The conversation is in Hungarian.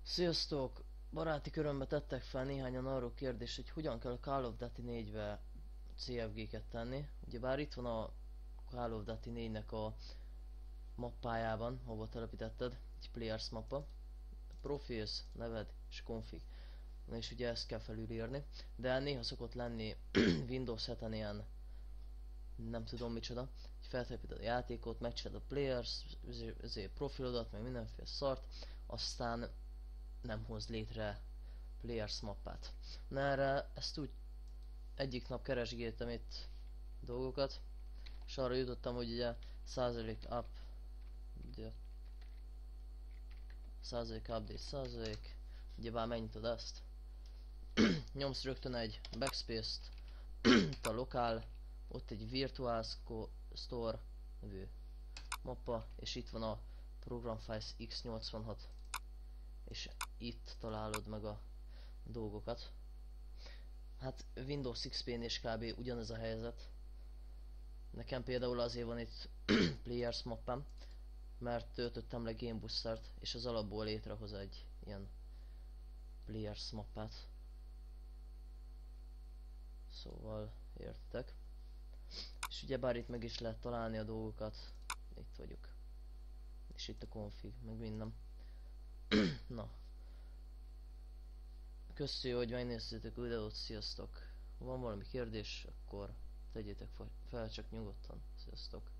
Sziasztok! Baráti körömbe tettek fel néhányan arról kérdést, hogy hogyan kell a Call of Duty 4-be CFG-ket tenni. Ugyebár itt van a Call of Duty 4-nek a mappájában, hova telepítetted, egy Players mappa. Profils, neved és config. Na és ugye ezt kell felülírni, de néha szokott lenni Windows 7-en ilyen nem tudom micsoda, hogy feltelepíted a játékot, megcsinálod a Players, ezért profilodat, meg mindenféle szart, aztán nem hoz létre Players mappát. Na erre ezt úgy egyik nap keresgéltem itt dolgokat, és arra jutottam, hogy ugye százalék up, ugye, százalék update százalék, ugyebár megnyitod ezt, nyomsz rögtön egy backspace-t, itt a lokál, ott egy virtual store nevű mappa, és itt van a program files x86, és itt találod meg a dolgokat. Hát Windows XP-n is kb. Ugyanez a helyzet. Nekem például azért van itt Players mappám, mert töltöttem le Game Boostert, és az alapból létrehoz egy ilyen Players mappát. Szóval értek. És ugyebár itt meg is lehet találni a dolgokat. Itt vagyok. És itt a config, meg minden. Na. Köszönjük, hogy megnéztétek a videót, sziasztok! Ha van valami kérdés, akkor tegyétek fel csak nyugodtan. Sziasztok!